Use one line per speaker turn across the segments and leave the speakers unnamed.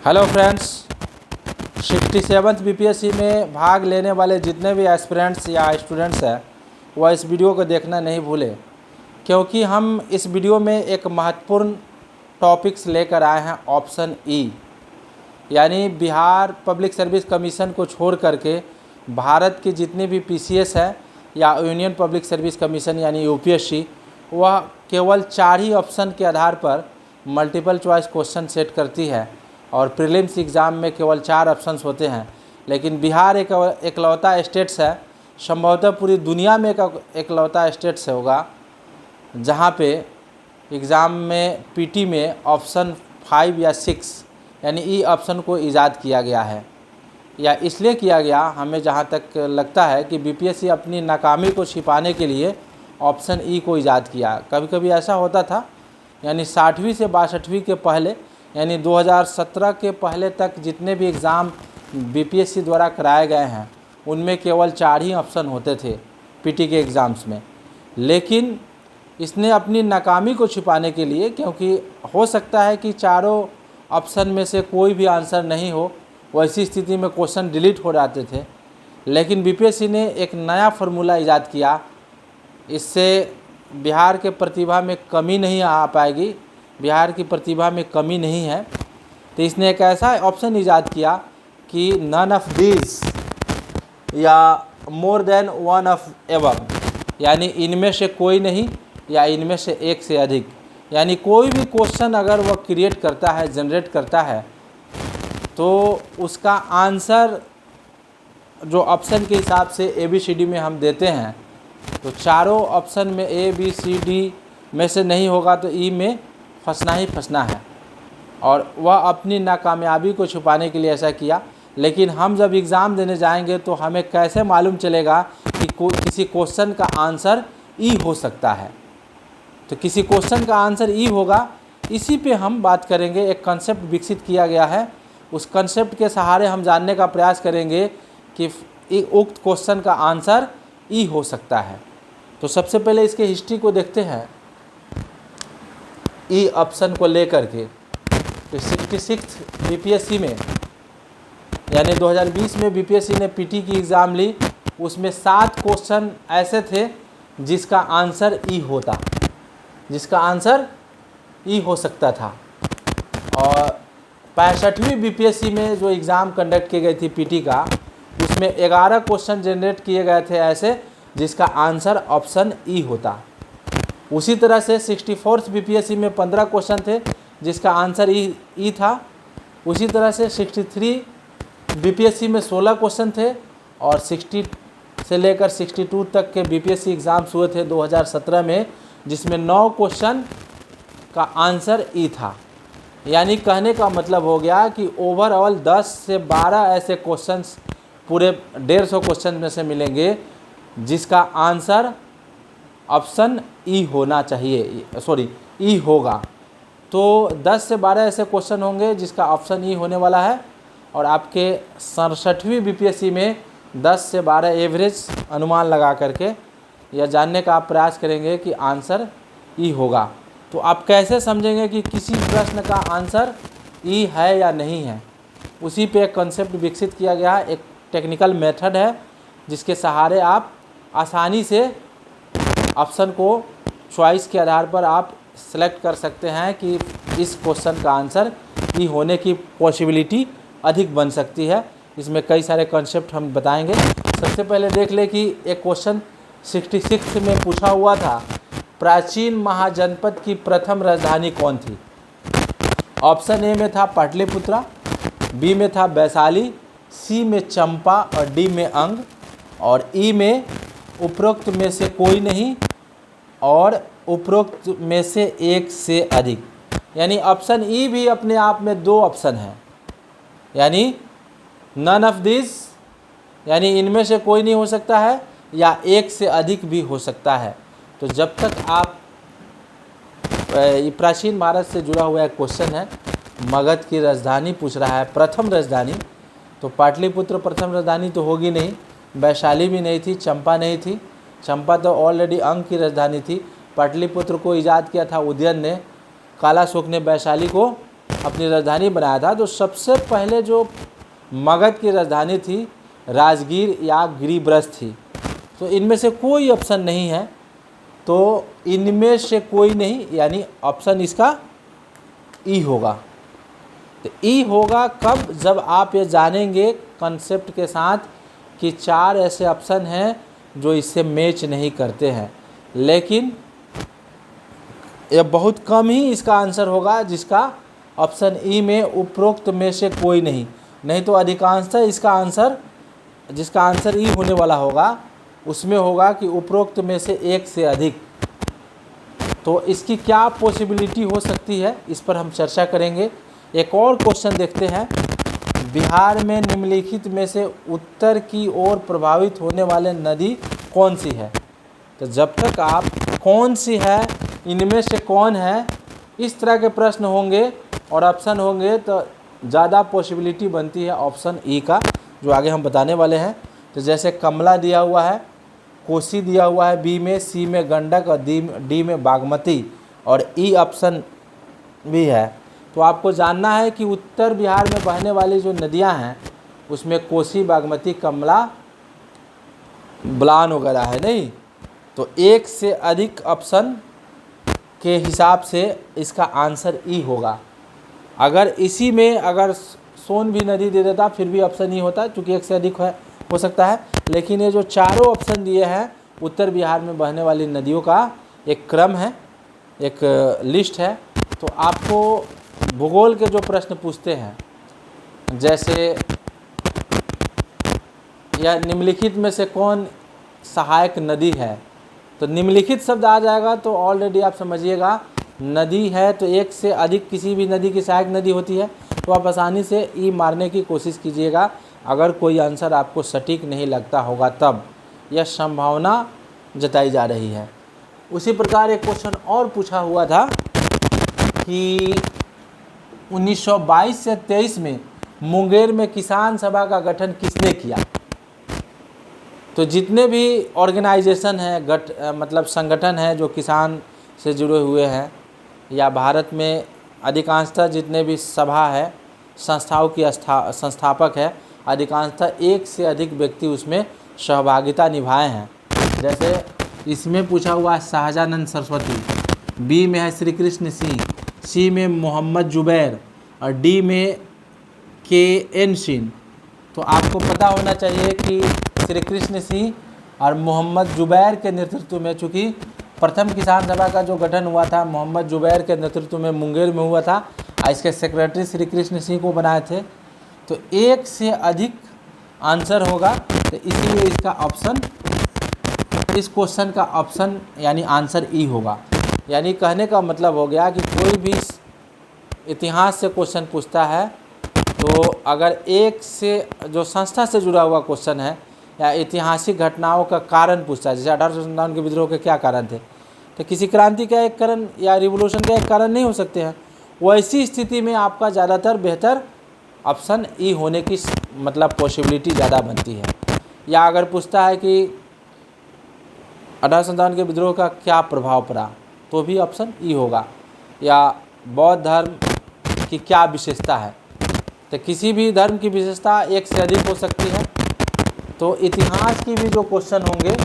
Hello friends, 67th BPSC में भाग लेने वाले जितने भी एस्पिरेंट्स या स्टूडेंट्स हैं वह इस वीडियो को देखना नहीं भूलें, क्योंकि हम इस वीडियो में एक महत्वपूर्ण टॉपिक्स लेकर आए हैं। ऑप्शन ई यानी बिहार पब्लिक सर्विस कमीशन को छोड़ करके भारत की जितनी भी पीसीएस है या यूनियन पब्लिक सर्विस कमीशन यानी यूपीएससी, वह केवल 4 ही ऑप्शन के आधार पर मल्टीपल चॉइस क्वेश्चन सेट करती है और प्रीलिम्स एग्ज़ाम में केवल 4 ऑप्शंस होते हैं। लेकिन बिहार एक एकलौता स्टेट्स है, संभवतः पूरी दुनिया में एक एकलौता स्टेट्स होगा जहाँ पे एग्ज़ाम में पीटी में ऑप्शन 5 या 6 यानी ई ऑप्शन को ईजाद किया गया है। या इसलिए किया गया, हमें जहाँ तक लगता है कि बीपीएससी अपनी नाकामी को छिपाने के लिए ऑप्शन ई को ईजाद किया। कभी कभी ऐसा होता था, यानी 60वीं से 62वीं के पहले यानी 2017 के पहले तक जितने भी एग्ज़ाम बीपीएससी द्वारा कराए गए हैं उनमें केवल 4 ही ऑप्शन होते थे पीटी के एग्ज़ाम्स में। लेकिन इसने अपनी नाकामी को छिपाने के लिए, क्योंकि हो सकता है कि चारों ऑप्शन में से कोई भी आंसर नहीं हो, वैसी स्थिति में क्वेश्चन डिलीट हो जाते थे। लेकिन बीपीएससी ने एक नया फार्मूला ईजाद किया। इससे बिहार के प्रतिभा में कमी नहीं आ पाएगी, बिहार की प्रतिभा में कमी नहीं है। तो इसने एक ऐसा ऑप्शन ईजाद किया कि नन ऑफ दीज या मोर देन वन ऑफ एवब, यानी इनमें से कोई नहीं या इनमें से एक से अधिक। यानी कोई भी क्वेश्चन अगर वह क्रिएट करता है, जनरेट करता है, तो उसका आंसर जो ऑप्शन के हिसाब से ABCD में हम देते हैं, तो चारों ऑप्शन में ABCD में से नहीं होगा तो ई में फंसना ही फंसना है। और वह अपनी नाकामयाबी को छुपाने के लिए ऐसा किया। लेकिन हम जब एग्ज़ाम देने जाएंगे तो हमें कैसे मालूम चलेगा कि किसी क्वेश्चन का आंसर ई हो सकता है। तो किसी क्वेश्चन का आंसर ई होगा, इसी पे हम बात करेंगे। एक कंसेप्ट विकसित किया गया है, उस कंसेप्ट के सहारे हम जानने का प्रयास करेंगे कि उक्त क्वेश्चन का आंसर ई हो सकता है। तो सबसे पहले इसके हिस्ट्री को देखते हैं ई ऑप्शन को लेकर के। तो 66 बीपीएससी में यानी 2020 में बीपीएससी ने पीटी की एग्ज़ाम ली, उसमें 7 क्वेश्चन ऐसे थे जिसका आंसर ई होता, जिसका आंसर ई हो सकता था। और 65वीं बीपीएससी में जो एग्ज़ाम कंडक्ट की गई थी पीटी का, उसमें 11 क्वेश्चन जनरेट किए गए थे ऐसे जिसका आंसर ऑप्शन ई होता। उसी तरह से 64th बीपीएससी में 15 क्वेश्चन थे जिसका आंसर ई था। उसी तरह से 63 बीपीएससी में 16 क्वेश्चन थे और 60 से लेकर 62 तक के बीपीएससी एग्ज़ाम्स हुए थे 2017 में, जिसमें 9 क्वेश्चन का आंसर ई था। यानी कहने का मतलब हो गया कि ओवरऑल 10 से 12 ऐसे क्वेश्चंस पूरे 150 क्वेश्चन में से मिलेंगे जिसका आंसर ऑप्शन ई होना चाहिए, ई होगा। तो 10 से 12 ऐसे क्वेश्चन होंगे जिसका ऑप्शन ई होने वाला है। और आपके 67वीं बीपीएससी में 10 से 12 एवरेज अनुमान लगा करके यह जानने का आप प्रयास करेंगे कि आंसर ई होगा। तो आप कैसे समझेंगे कि किसी प्रश्न का आंसर ई है या नहीं है? उसी पे एक कंसेप्ट विकसित किया गया है, एक टेक्निकल मेथड है जिसके सहारे आप आसानी से ऑप्शन को चॉइस के आधार पर आप सेलेक्ट कर सकते हैं कि इस क्वेश्चन का आंसर ई होने की पॉसिबिलिटी अधिक बन सकती है। इसमें कई सारे कॉन्सेप्ट हम बताएंगे। सबसे पहले देख ले कि एक क्वेश्चन 66 में पूछा हुआ था, प्राचीन महाजनपद की प्रथम राजधानी कौन थी? ऑप्शन ए में था पाटलिपुत्रा, बी में था वैशाली, सी में चंपा और डी में अंग, और ई में उपरोक्त में से कोई नहीं और उपरोक्त में से एक से अधिक। यानी ऑप्शन ई भी अपने आप में 2 ऑप्शन है, यानी नन ऑफ दिस, यानी इनमें से कोई नहीं हो सकता है या एक से अधिक भी हो सकता है। तो जब तक आप प्राचीन भारत से जुड़ा हुआ एक क्वेश्चन है, मगध की राजधानी पूछ रहा है, प्रथम राजधानी, तो पाटलिपुत्र प्रथम राजधानी तो होगी नहीं, वैशाली भी नहीं थी, चंपा नहीं थी। चंपा तो ऑलरेडी अंग की राजधानी थी। पाटलिपुत्र को ईजाद किया था उदयन ने, कालाशोक ने वैशाली को अपनी राजधानी बनाया था, तो सबसे पहले जो मगध की राजधानी थी राजगीर या गिरिब्रज थी। तो इनमें से कोई ऑप्शन नहीं है, तो इनमें से कोई नहीं, यानी ऑप्शन इसका ई होगा। तो ई होगा कब, जब आप ये जानेंगे कॉन्सेप्ट के साथ कि 4 ऐसे ऑप्शन हैं जो इससे मैच नहीं करते हैं, लेकिन ये बहुत कम ही इसका आंसर होगा जिसका ऑप्शन ई में उपरोक्त में से कोई नहीं तो अधिकांशतः इसका आंसर, जिसका आंसर ई होने वाला होगा उसमें होगा कि उपरोक्त में से एक से अधिक। तो इसकी क्या पॉसिबिलिटी हो सकती है, इस पर हम चर्चा करेंगे। एक और क्वेश्चन देखते हैं, बिहार में निम्नलिखित में से उत्तर की ओर प्रभावित होने वाले नदी कौन सी है। तो जब तक आप कौन सी है, इनमें से कौन है, इस तरह के प्रश्न होंगे और ऑप्शन होंगे तो ज़्यादा पॉसिबिलिटी बनती है ऑप्शन ई का, जो आगे हम बताने वाले हैं। तो जैसे कमला दिया हुआ है, कोसी दिया हुआ है बी में, सी में गंडक और डी में बागमती और ई ऑप्शन भी है। तो आपको जानना है कि उत्तर बिहार में बहने वाली जो नदियां हैं उसमें कोसी, बागमती, कमला, बलान वगैरह है नहीं। तो एक से अधिक ऑप्शन के हिसाब से इसका आंसर ई होगा। अगर इसी में अगर सोन भी नदी दे देता फिर भी ऑप्शन ई होता, क्योंकि एक से अधिक हो सकता है। लेकिन ये जो चारों ऑप्शन दिए हैं उत्तर बिहार में बहने वाली नदियों का एक क्रम है, एक लिस्ट है। तो आपको भूगोल के जो प्रश्न पूछते हैं, जैसे यह निम्नलिखित में से कौन सहायक नदी है, तो निम्नलिखित शब्द आ जाएगा तो ऑलरेडी आप समझिएगा नदी है तो एक से अधिक किसी भी नदी की सहायक नदी होती है। तो आप आसानी से ई मारने की कोशिश कीजिएगा अगर कोई आंसर आपको सटीक नहीं लगता होगा, तब यह संभावना जताई जा रही है। उसी प्रकार एक क्वेश्चन और पूछा हुआ था कि 1922 से 23 में मुंगेर में किसान सभा का गठन किसने किया। तो जितने भी ऑर्गेनाइजेशन हैं, मतलब संगठन हैं जो किसान से जुड़े हुए हैं, या भारत में अधिकांशतः जितने भी सभा है, संस्थाओं की संस्थापक है, अधिकांशतः एक से अधिक व्यक्ति उसमें सहभागिता निभाए हैं। जैसे इसमें पूछा हुआ है शाहजानंद सरस्वती, बी में है श्री कृष्ण सिंह, सी में मोहम्मद जुबैर और डी में के.एन. सिंह। तो आपको पता होना चाहिए कि श्री कृष्ण सिंह और मोहम्मद जुबैर के नेतृत्व में, चूँकि प्रथम किसान सभा का जो गठन हुआ था मोहम्मद जुबैर के नेतृत्व में मुंगेर में हुआ था, इसके सेक्रेटरी श्री कृष्ण सिंह को बनाए थे। तो एक से अधिक आंसर होगा, तो इसीलिए इसका ऑप्शन, इस क्वेश्चन का ऑप्शन यानी आंसर ई होगा। यानी कहने का मतलब हो गया कि कोई भी इतिहास से क्वेश्चन पूछता है तो अगर एक से जो संस्था से जुड़ा हुआ क्वेश्चन है या ऐतिहासिक घटनाओं का कारण पूछता है, जैसे 1857 के विद्रोह के क्या कारण थे, तो किसी क्रांति का एक कारण या रिवोल्यूशन का एक कारण नहीं हो सकते हैं। वैसी स्थिति में आपका ज़्यादातर बेहतर ऑप्शन ई होने की मतलब पॉसिबिलिटी ज़्यादा बनती है। या अगर पूछता है कि 1857 के विद्रोह का क्या प्रभाव पड़ा, तो भी ऑप्शन ई होगा। या बौद्ध धर्म की क्या विशेषता है, तो किसी भी धर्म की विशेषता एक से अधिक हो सकती है। तो इतिहास की भी जो क्वेश्चन होंगे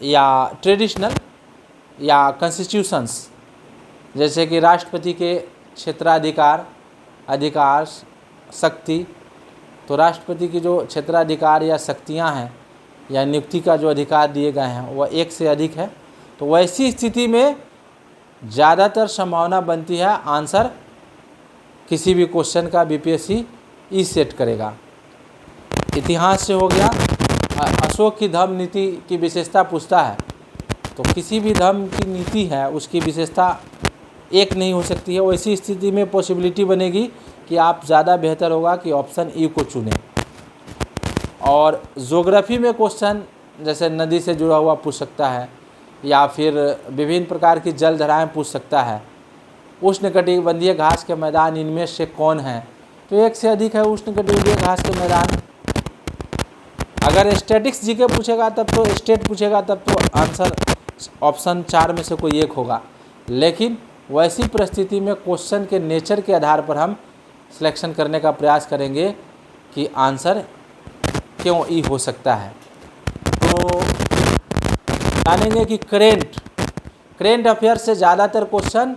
या ट्रेडिशनल या कॉन्स्टिट्यूशंस, जैसे कि राष्ट्रपति के क्षेत्राधिकार, अधिकार, शक्ति, तो राष्ट्रपति की जो क्षेत्राधिकार या शक्तियां हैं या नियुक्ति का जो अधिकार दिए गए हैं वह एक से अधिक है। तो वैसी स्थिति में ज़्यादातर संभावना बनती है आंसर किसी भी क्वेश्चन का बीपीएससी ई सेट करेगा। इतिहास से हो गया, अशोक की धर्म नीति की विशेषता पूछता है, तो किसी भी धर्म की नीति है उसकी विशेषता एक नहीं हो सकती है। वैसी स्थिति में पॉसिबिलिटी बनेगी कि आप ज़्यादा बेहतर होगा कि ऑप्शन ई को चुनें। और ज्योग्राफी में क्वेश्चन जैसे नदी से जुड़ा हुआ पूछ सकता है या फिर विभिन्न प्रकार की जलधाराएं पूछ सकता है। उष्णकटिबंधीय घास के मैदान इनमें से कौन है, तो एक से अधिक है उष्णकटिबंधीय घास के मैदान। अगर स्टैटिक्स जीके पूछेगा तब तो, स्टेट पूछेगा तब तो आंसर ऑप्शन 4 में से कोई एक होगा। लेकिन वैसी परिस्थिति में क्वेश्चन के नेचर के आधार पर हम सिलेक्शन करने का प्रयास करेंगे कि आंसर क्यों ई हो सकता है। तो जानेंगे कि करेंट अफेयर से ज़्यादातर क्वेश्चन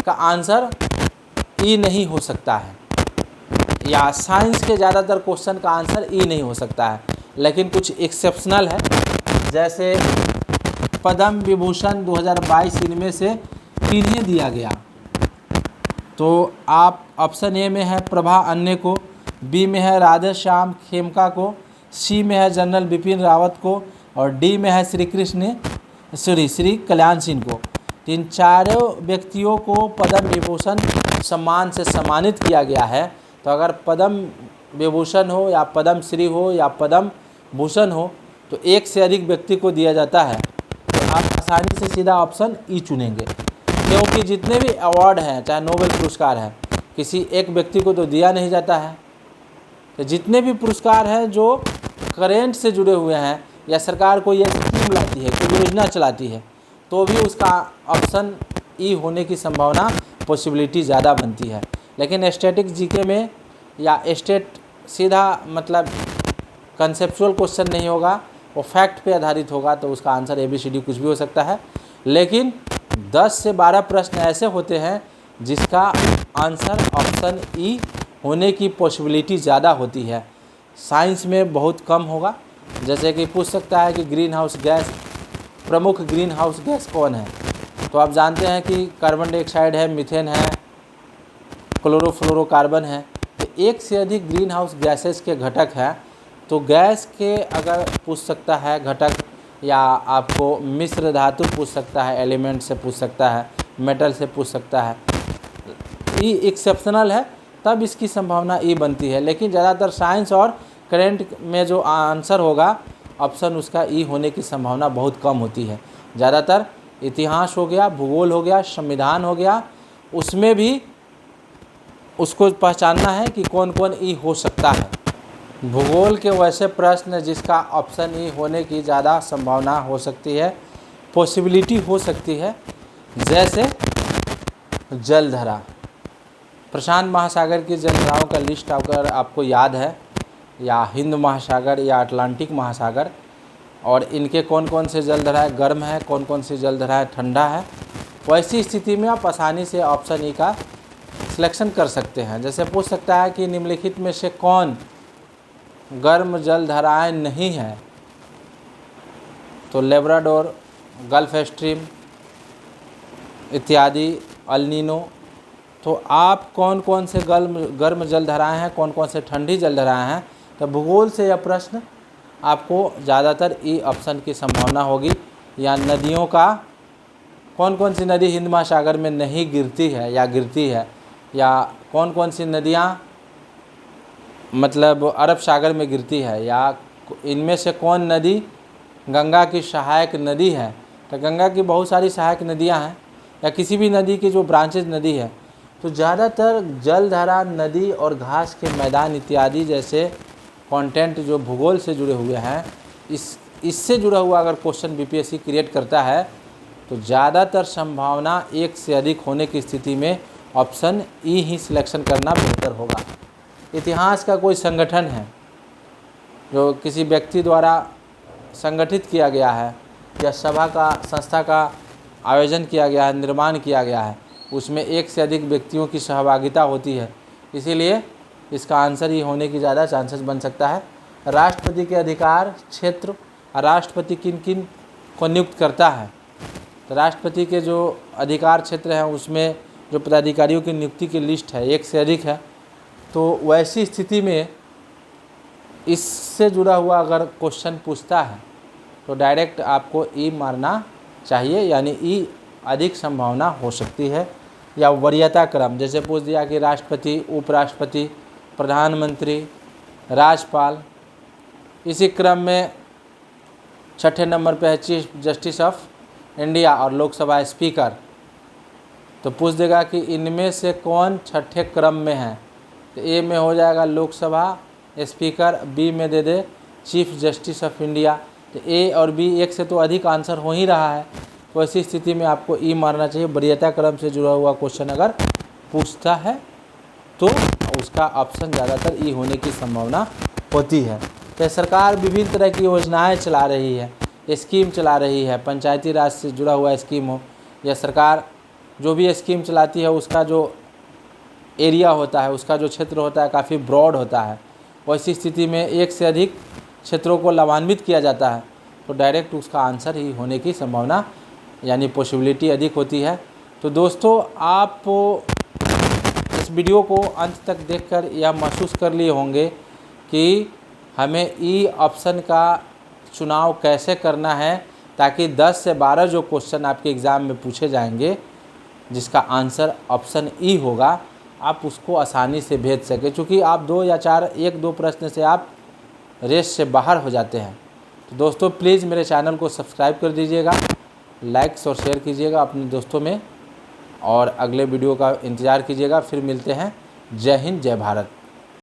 का आंसर ई नहीं हो सकता है, या साइंस के ज़्यादातर क्वेश्चन का आंसर ई नहीं हो सकता है, लेकिन कुछ एक्सेप्शनल है, जैसे पद्म विभूषण 2022 इनमें से किन्हें दिया गया। तो आप ऑप्शन ए में है प्रभा अन्य को, बी में है राधे श्याम खेमका को, सी में है जनरल बिपिन रावत को, और डी में है श्री कल्याण सिंह को। तो इन चारों व्यक्तियों को पद्म विभूषण सम्मान से सम्मानित किया गया है। तो अगर पद्म विभूषण हो या पद्म श्री हो या पद्म भूषण हो तो एक से अधिक व्यक्ति को दिया जाता है, तो आप आसानी से सीधा ऑप्शन ई चुनेंगे, क्योंकि जितने भी अवार्ड हैं, चाहे नोबेल पुरस्कार है, किसी एक व्यक्ति को तो दिया नहीं जाता है। तो जितने भी पुरस्कार हैं जो करेंट से जुड़े हुए हैं, या सरकार कोई स्कीम लाती है, कोई योजना चलाती है, तो भी उसका ऑप्शन ई होने की संभावना पॉसिबिलिटी ज़्यादा बनती है। लेकिन स्टैटिक जीके में या स्टेट सीधा मतलब कंसेप्चुअल क्वेश्चन नहीं होगा, वो फैक्ट पे आधारित होगा, तो उसका आंसर ABCD कुछ भी हो सकता है। लेकिन 10 से 12 प्रश्न ऐसे होते हैं जिसका आंसर ऑप्शन ई होने की पॉसिबिलिटी ज़्यादा होती है। साइंस में बहुत कम होगा, जैसे कि पूछ सकता है कि ग्रीन हाउस गैस, प्रमुख ग्रीन हाउस गैस कौन है। तो आप जानते हैं कि कार्बन डाइऑक्साइड है, मीथेन है, क्लोरोफ्लोरोकार्बन है। तो एक से अधिक ग्रीन हाउस गैसेस के घटक हैं, तो गैस के अगर पूछ सकता है घटक, या आपको मिश्र धातु पूछ सकता है, एलिमेंट से पूछ सकता है, मेटल से पूछ सकता है, ये एक्सेप्शनल है, तब इसकी संभावना ई बनती है। लेकिन ज़्यादातर साइंस और करेंट में जो आंसर होगा ऑप्शन उसका ई होने की संभावना बहुत कम होती है। ज़्यादातर इतिहास हो गया, भूगोल हो गया, संविधान हो गया, उसमें भी उसको पहचानना है कि कौन कौन ई हो सकता है। भूगोल के वैसे प्रश्न जिसका ऑप्शन ई होने की ज़्यादा संभावना हो सकती है, पॉसिबिलिटी हो सकती है, जैसे जलधरा। प्रशांत महासागर की जलधराओं का लिस्ट अगर आपको याद है, या हिंद महासागर या अटलांटिक महासागर, और इनके कौन कौन से जलधराएँ गर्म है, कौन कौन सी जलधराएँ ठंडा है, वैसी स्थिति में आप आसानी से ऑप्शन ई का सिलेक्शन कर सकते हैं। जैसे पूछ सकता है कि निम्नलिखित में से कौन गर्म जलधाराएँ नहीं हैं, तो लेब्राडोर, गल्फ स्ट्रीम इत्यादि, अल नीनो। तो आप कौन कौन से गर्म जलधाराएँ हैं, कौन कौन से ठंडी जलधाराएँ हैं, तो भूगोल से यह प्रश्न आपको ज़्यादातर ई ऑप्शन की संभावना होगी। या नदियों का कौन कौन सी नदी हिंद महासागर में नहीं गिरती है या गिरती है, या कौन कौन सी नदियाँ मतलब अरब सागर में गिरती है, या इनमें से कौन नदी गंगा की सहायक नदी है। तो गंगा की बहुत सारी सहायक नदियां हैं, या किसी भी नदी की जो ब्रांचेज नदी है। तो ज़्यादातर जलधारा, नदी और घास के मैदान इत्यादि जैसे कंटेंट जो भूगोल से जुड़े हुए हैं, इससे जुड़ा हुआ अगर क्वेश्चन BPSC क्रिएट करता है, तो ज़्यादातर संभावना एक से अधिक होने की स्थिति में ऑप्शन ई ही सिलेक्शन करना बेहतर होगा। इतिहास का कोई संगठन है जो किसी व्यक्ति द्वारा संगठित किया गया है, या सभा का, संस्था का आयोजन किया गया है, निर्माण किया गया है, उसमें एक से अधिक व्यक्तियों की सहभागिता होती है, इसीलिए इसका आंसर ही होने की ज़्यादा चांसेस बन सकता है। राष्ट्रपति के अधिकार क्षेत्र, राष्ट्रपति किन किन को नियुक्त करता है, तो राष्ट्रपति के जो अधिकार क्षेत्र हैं उसमें जो पदाधिकारियों की नियुक्ति की लिस्ट है एक से अधिक है। तो वैसी स्थिति में इससे जुड़ा हुआ अगर क्वेश्चन पूछता है तो डायरेक्ट आपको ई मारना चाहिए, यानी ई अधिक संभावना हो सकती है। या वरीयता क्रम, जैसे पूछ दिया कि राष्ट्रपति, उपराष्ट्रपति, प्रधानमंत्री, राज्यपाल, इसी क्रम में छठे नंबर पे है चीफ जस्टिस ऑफ इंडिया और लोकसभा स्पीकर। तो पूछ देगा कि इनमें से कौन छठे क्रम में है, तो ए में हो जाएगा लोकसभा स्पीकर, बी में दे दे चीफ जस्टिस ऑफ इंडिया। तो ए और बी एक से तो अधिक आंसर हो ही रहा है, तो ऐसी स्थिति में आपको ई मारना चाहिए। वरीयता क्रम से जुड़ा हुआ क्वेश्चन अगर पूछता है तो उसका ऑप्शन ज़्यादातर ई होने की संभावना होती है। तो सरकार विभिन्न तरह की योजनाएं चला रही है, स्कीम चला रही है, पंचायती राज से जुड़ा हुआ स्कीम हो या सरकार जो भी स्कीम चलाती है उसका जो एरिया होता है, उसका जो क्षेत्र होता है काफ़ी ब्रॉड होता है। वैसी स्थिति में एक से अधिक क्षेत्रों को लाभान्वित किया जाता है तो डायरेक्ट उसका आंसर ही होने की संभावना यानी पॉसिबिलिटी अधिक होती है। तो दोस्तों, आप इस वीडियो को अंत तक देखकर यह महसूस कर लिए होंगे कि हमें ई ऑप्शन का चुनाव कैसे करना है ताकि 10 से 12 जो क्वेश्चन आपके एग्ज़ाम में पूछे जाएंगे जिसका आंसर ऑप्शन ई होगा, आप उसको आसानी से भेज सकें। चूँकि आप 2 या 4 1-2 प्रश्न से आप रेस से बाहर हो जाते हैं। तो दोस्तों, प्लीज़ मेरे चैनल को सब्सक्राइब कर दीजिएगा, लाइक्स और शेयर कीजिएगा अपने दोस्तों में और अगले वीडियो का इंतज़ार कीजिएगा। फिर मिलते हैं। जय हिंद, जय भारत।